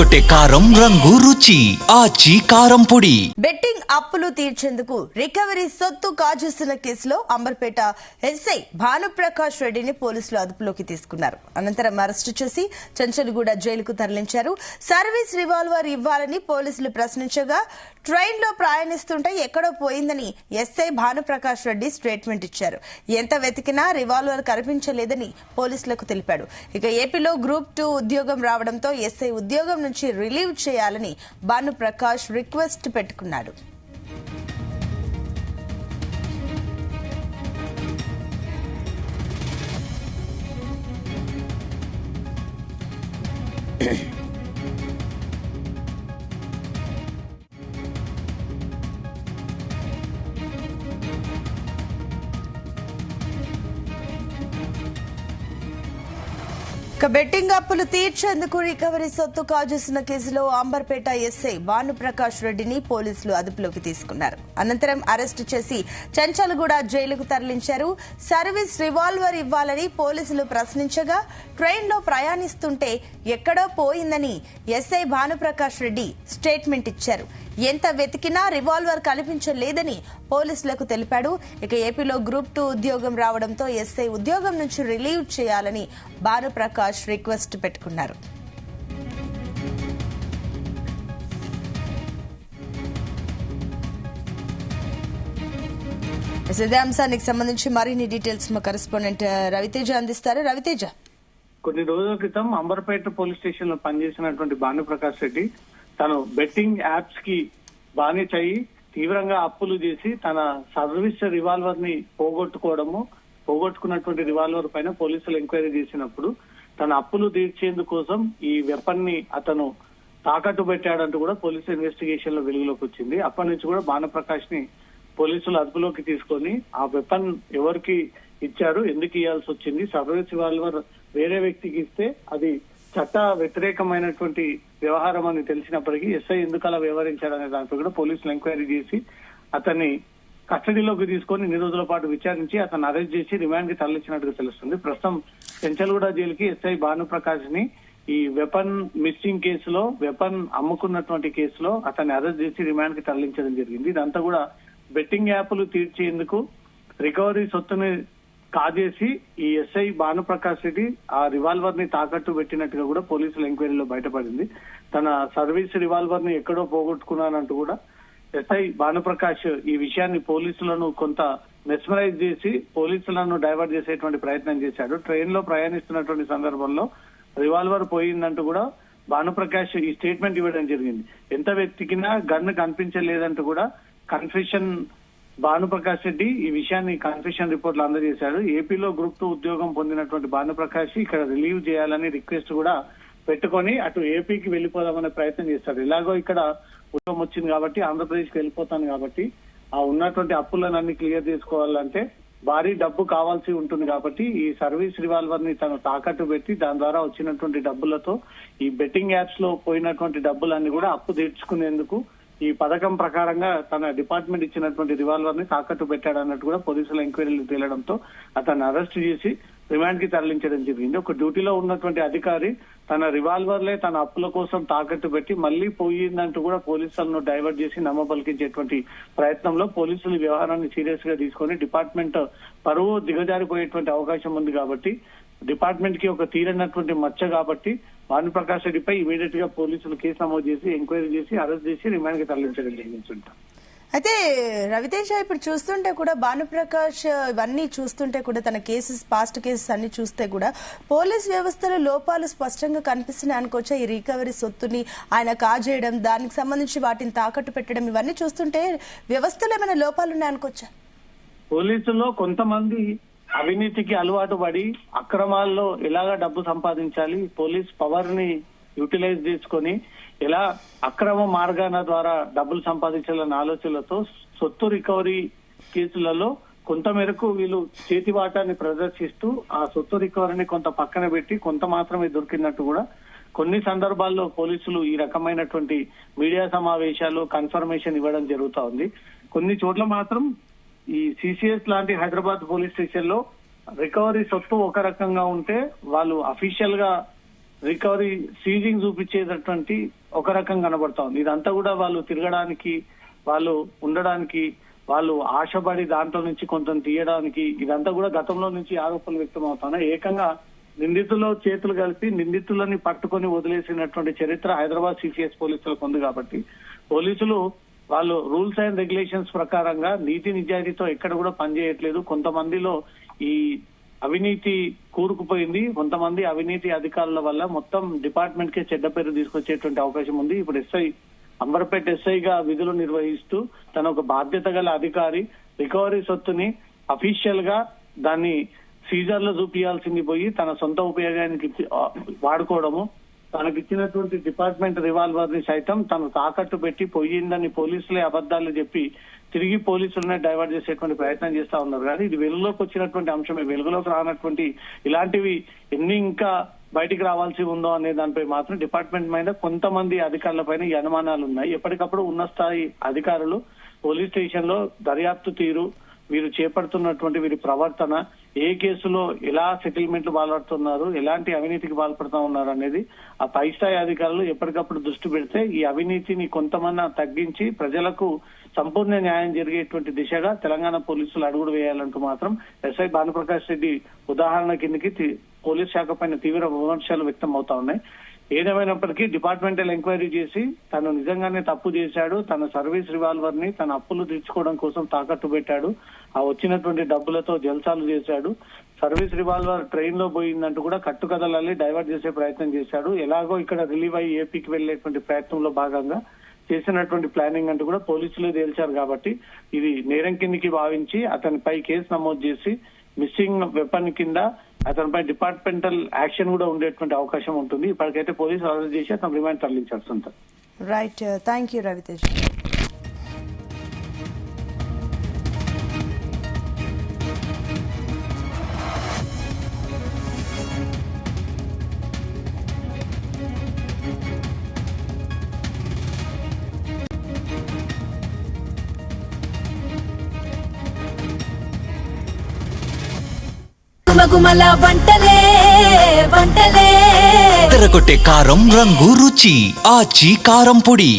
అదరగొట్టే కారం రంగు రుచి ఆచి కారం పొడి. బెట్టింగ్ అప్పులు తీర్చేందుకు రికవరీ సొత్తు కాజేస్తున్న కేసులో అంబర్పేట ఎస్ఐ భానుప్రకాష్ రెడ్డిని పోలీసులు అదుపులోకి తీసుకున్నారు. అనంతరం అరెస్టు చేసి చెంచల్గూడ జైలుకు తరలించారు. సర్వీస్ రివాల్వర్ ఇవ్వాలని పోలీసులు ప్రశ్నించగా ట్రైన్ లో ప్రయాణిస్తుంటే ఎక్కడో పోయిందని ఎస్ఐ భానుప్రకాష్ రెడ్డి స్టేట్మెంట్ ఇచ్చారు. ఎంత వెతికినా రివాల్వర్ కనిపించలేదని పోలీసులకు తెలిపాడు. ఇక ఏపీలో గ్రూప్ 2 ఉద్యోగం రావడంతో ఎస్ఐ ఉద్యోగం నుంచి రిలీవ్ చేయాలని భానుప్రకాష్ రిక్వెస్ట్ పెట్టుకున్నాడు. బెట్టింగ్ అప్పులు తీర్చేందుకు రికవరీ సొత్తు కాజేసిన కేసులో అంబర్పేట ఎస్ఐ భానుప్రకాష్ రెడ్డిని పోలీసులు అదుపులోకి తీసుకున్నారు. అనంతరం అరెస్టు చేసి చెంచల్గూడ జైలుకు తరలించారు. సర్వీస్ రివాల్వర్ ఇవ్వాలని పోలీసులు ప్రశ్నించగా ట్రైన్ లో ప్రయాణిస్తుంటే ఎక్కడో పోయిందని ఎస్ఐ భానుప్రకాష్ రెడ్డి స్టేట్మెంట్ ఇచ్చారు. ఎంత వెతికినా రివాల్వర్ కనిపించలేదని పోలీసులకు తెలిపాడు. ఇక ఏపీలో గ్రూప్ 2 ఉద్యోగం రావడంతో ఎస్ఐ ఉద్యోగం నుంచి రిలీవ్ చేయాలని భానుప్రకాష్ రిక్వెస్ట్ పెట్టుకున్నారు. ఇదే అంశానికి సంబంధించి మరిన్ని డీటెయిల్స్ మా కరెస్పాండెంట్ రవితేజ అందిస్తారు. రవితేజ, కొన్ని రోజుల క్రితం అంబర్పేట పోలీస్ స్టేషన్ లో పనిచేసినటువంటి భానుప్రకాష్ రెడ్డి తను బెట్టింగ్ యాప్స్ కి బానిస అయి తీవ్రంగా అప్పులు చేసి తన సర్వీస్ రివాల్వర్ ని పోగొట్టుకున్నటువంటి రివాల్వర్ పైన పోలీసులు ఎంక్వైరీ చేసినప్పుడు తన అప్పులు తీర్చేందుకోసం ఈ వెపన్ ని అతను తాకట్టు పెట్టాడంటూ కూడా పోలీసు ఇన్వెస్టిగేషన్ లో వెలుగులోకి వచ్చింది. అప్పటి నుంచి కూడా భానుప్రకాష్ ని పోలీసులు అదుపులోకి తీసుకొని ఆ వెపన్ ఎవరికి ఇచ్చారు, ఎందుకు ఇవ్వాల్సి వచ్చింది, సర్వీస్ రివాల్వర్ వేరే వ్యక్తికి ఇస్తే అది చట్ట వ్యతిరేకమైనటువంటి వ్యవహారం అని తెలిసినప్పటికీ ఎస్ఐ ఎందుకు అలా వ్యవహరించాడనే దాంట్లో కూడా పోలీసులు ఎంక్వైరీ చేసి అతన్ని కస్టడీలోకి తీసుకొని 2 రోజుల పాటు విచారించి అతను అరెస్ట్ చేసి రిమాండ్ కి తరలించినట్టుగా తెలుస్తుంది. ప్రస్తుతం చెంచల్గూడ జైలుకి ఎస్ఐ భానుప్రకాష్ ని ఈ వెపన్ మిస్సింగ్ కేసులో, వెపన్ అమ్ముకున్నటువంటి కేసులో అతన్ని అరెస్ట్ చేసి రిమాండ్ కి తరలించడం జరిగింది. ఇదంతా కూడా బెట్టింగ్ యాప్లు తీర్చేందుకు రికవరీ సొత్తుని కాజేసి ఈ ఎస్ఐ భానుప్రకాష్ రెడ్డి ఆ రివాల్వర్ ని తాకట్టు పెట్టినట్టుగా కూడా పోలీసుల ఎంక్వైరీలో బయటపడింది. తన సర్వీస్ రివాల్వర్ ని ఎక్కడో పోగొట్టుకున్నానంటూ కూడా ఎస్ఐ భానుప్రకాష్ ఈ విషయాన్ని పోలీసులను కొంత మెస్మరైజ్ చేసి పోలీసులను డైవర్ట్ చేసేటువంటి ప్రయత్నం చేశాడు. ట్రైన్ లో ప్రయాణిస్తున్నటువంటి సందర్భంలో రివాల్వర్ పోయిందంటూ కూడా భానుప్రకాష్ ఈ స్టేట్మెంట్ ఇవ్వడం జరిగింది. ఎంత వెతికినా గన్ కనిపించలేదంటూ కూడా కన్ఫెషన్ భానుప్రకాష్ రెడ్డి ఈ విషయాన్ని కన్ఫెషన్ రిపోర్ట్ లో అందజేశాడు. ఏపీలో గ్రూప్ 2 ఉద్యోగం పొందినటువంటి భానుప్రకాష్ ఇక్కడ రిలీవ్ చేయాలని రిక్వెస్ట్ కూడా పెట్టుకొని అటు ఏపీకి వెళ్లిపోదామనే ప్రయత్నం చేశాడు. ఇలాగో ఇక్కడ ఉద్యోగం వచ్చింది కాబట్టి ఆంధ్రప్రదేశ్ కి వెళ్ళిపోతాను కాబట్టి ఆ ఉన్నటువంటి అప్పులను అన్ని క్లియర్ చేసుకోవాలంటే భారీ డబ్బు కావాల్సి ఉంటుంది కాబట్టి ఈ సర్వీస్ రివాల్వర్ ని తను తాకట్టు పెట్టి దాని ద్వారా వచ్చినటువంటి డబ్బులతో ఈ బెట్టింగ్ యాప్స్ లో పోయినటువంటి డబ్బులన్నీ కూడా అప్పు తీర్చుకునేందుకు ఈ పథకం ప్రకారంగా తన డిపార్ట్మెంట్ ఇచ్చినటువంటి రివాల్వర్ ని తాకట్టు పెట్టాడన్నట్టు కూడా పోలీసుల ఎంక్వైరీలు తేలడంతో అతన్ని అరెస్ట్ చేసి రిమాండ్ కి తరలించడం జరిగింది. ఒక డ్యూటీలో ఉన్నటువంటి అధికారి తన రివాల్వర్లే తన అప్పుల కోసం తాకట్టు పెట్టి మళ్లీ పోయిందంటూ కూడా పోలీసులను డైవర్ట్ చేసి నమ్మబలికించేటువంటి ప్రయత్నంలో పోలీసులు వ్యవహారాన్ని సీరియస్ గా తీసుకొని డిపార్ట్మెంట్ పరువు దిగజారిపోయేటువంటి అవకాశం ఉంది కాబట్టి డిపార్ట్మెంట్ కి ఒక తీరనటువంటి మచ్చ కాబట్టి భానుప్రకాష్ రెడ్డిపై ఇమీడియట్ గా పోలీసులు కేసు నమోదు చేసి ఎంక్వైరీ చేసి అరెస్ట్ చేసి రిమాండ్ కి తరలించడం జరిగింది. అయితే రవితేజ, ఇప్పుడు చూస్తుంటే కూడా భానుప్రకాష్ ఇవన్నీ చూస్తుంటే కూడా తన కేసెస్, పాస్ట్ కేసెస్ అన్ని చూస్తే కూడా పోలీస్ వ్యవస్థలో లోపాలు స్పష్టంగా కనిపిస్తున్నాయి అనుకోవచ్చా? ఈ రికవరీ సొత్తుని ఆయన కాజేయడం, దానికి సంబంధించి వాటిని తాకట్టు పెట్టడం, ఇవన్నీ చూస్తుంటే వ్యవస్థలో ఏమైనా లోపాలు ఉన్నాయనుకోవచ్చా? పోలీసుల్లో కొంతమంది అవినీతికి అలవాటు పడి అక్రమాల్లో ఎలాగా డబ్బు సంపాదించాలి, పోలీస్ పవర్ ని యూటిలైజ్ చేసుకొని ఎలా అక్రమ మార్గాల ద్వారా డబ్బులు సంపాదించాలన్న ఆలోచనలతో సొత్తు రికవరీ కేసులలో కొంత మేరకు వీళ్ళు చేతివాటాన్ని ప్రదర్శిస్తూ ఆ సొత్తు రికవరీని కొంత పక్కన పెట్టి కొంత మాత్రమే దొరికినట్టు కూడా కొన్ని సందర్భాల్లో పోలీసులు ఈ రకమైనటువంటి మీడియా సమావేశాలు కన్ఫర్మేషన్ ఇవ్వడం జరుగుతా ఉంది. కొన్ని చోట్ల మాత్రం ఈ సిసిఎస్ లాంటి హైదరాబాద్ పోలీస్ స్టేషన్ లో రికవరీ సొత్తు ఒక రకంగా ఉంటే వాళ్ళు అఫీషియల్ గా రికవరీ సీజింగ్ చూపించేటటువంటి ఒక రకం కనబడతా ఉంది. ఇదంతా కూడా వాళ్ళు తిరగడానికి, వాళ్ళు ఉండడానికి, వాళ్ళు ఆశపడి దాంట్లో నుంచి కొంత తీయడానికి, ఇదంతా కూడా గతంలో నుంచి ఆరోపణలు వ్యక్తం అవుతున్నాయి. ఏకంగా నిందితుల్లో చేతులు కలిపి నిందితులని పట్టుకొని వదిలేసినటువంటి చరిత్ర హైదరాబాద్ సిసిఎస్ పోలీసులకు ఉంది. కాబట్టి పోలీసులు వాళ్ళు రూల్స్ అండ్ రెగ్యులేషన్స్ ప్రకారంగా నీతి నిజాయితీతో ఎక్కడ కూడా పనిచేయట్లేదు. కొంతమందిలో ఈ అవినీతి కూరుకుపోయింది. కొంతమంది అవినీతి అధికారుల వల్ల మొత్తం డిపార్ట్మెంట్ కే చెడ్డ పేరు తీసుకొచ్చేటువంటి అవకాశం ఉంది. ఇప్పుడు అంబర్పేట ఎస్ఐగా విధులు నిర్వహిస్తూ తన ఒక బాధ్యత గల అధికారి రికవరీ సొత్తుని అఫీషియల్ గా దాన్ని సీజర్ లో చూపించాల్సింది పోయి తన సొంత ఉపయోగానికి వాడుకోవడము, తనకిచ్చినటువంటి డిపార్ట్మెంట్ రివాల్వర్ ని సైతం తను తాకట్టు పెట్టి పోయిందని పోలీసులే అబద్ధాలు చెప్పి తిరిగి పోలీసులనే డైవర్ట్ చేసేటువంటి ప్రయత్నం చేస్తా ఉన్నారు. కానీ ఇది వెలుగులోకి వచ్చినటువంటి అంశమే. వెలుగులోకి రానటువంటి ఇలాంటివి ఎన్ని ఇంకా బయటికి రావాల్సి ఉందో అనే దానిపై మాత్రం డిపార్ట్మెంట్ మీద కొంతమంది అధికారుల పైన ఈ అనుమానాలు ఉన్నాయి. ఎప్పటికప్పుడు ఉన్న స్థాయి అధికారులు పోలీస్ స్టేషన్ లో దర్యాప్తు తీరు, వీరు చేపడుతున్నటువంటి వీరి ప్రవర్తన, ఏ కేసులో ఎలా సెటిల్మెంట్లు పాల్పడుతున్నారు, ఎలాంటి అవినీతికి పాల్పడుతూ ఉన్నారు అనేది ఆ పై స్థాయి అధికారులు ఎప్పటికప్పుడు దృష్టి పెడితే ఈ అవినీతిని కొంతమంది తగ్గించి ప్రజలకు సంపూర్ణ న్యాయం జరిగేటువంటి దిశగా తెలంగాణ పోలీసులు అడుగులు వేయాలంటూ మాత్రం ఎస్ఐ భానుప్రకాష్ రెడ్డి ఉదాహరణ కిందకి పోలీస్ శాఖ పైన తీవ్ర విమర్శలు వ్యక్తం అవుతా ఉన్నాయి. ఏదేమైనప్పటికీ డిపార్ట్మెంటల్ ఎంక్వైరీ చేసి తను నిజంగానే తప్పు చేశాడు, తన సర్వీస్ రివాల్వర్ ని తన అప్పులు తీర్చుకోవడం కోసం తాకట్టు పెట్టాడు, ఆ వచ్చినటువంటి డబ్బులతో జల్సాలు చేశాడు, సర్వీస్ రివాల్వర్ ట్రైన్ లో పోయిందంటూ కూడా కట్టుకథలల్లి డైవర్ట్ చేసే ప్రయత్నం చేశాడు, ఎలాగో ఇక్కడ రిలీవ్ అయ్యి ఏపీకి వెళ్లేటువంటి ప్రయత్నంలో భాగంగా చేసినటువంటి ప్లానింగ్ అంటూ కూడా పోలీసులు తేల్చారు. కాబట్టి ఇది నేరం కిందికి భావించి అతనిపై కేసు నమోదు చేసి మిస్సింగ్ వెపన్ కింద అతనిపై డిపార్ట్మెంటల్ యాక్షన్ కూడా ఉండేటువంటి అవకాశం ఉంటుంది. ఇప్పటికైతే పోలీసులు అరెస్ట్ చేసి అతను రిమాండ్ తరలించాల్సి. Right, thank you Ravitej. గుమగుమల వంటలే వంటలే తెరకొట్టే కారం రంగు రుచి ఆచి కారం పొడి.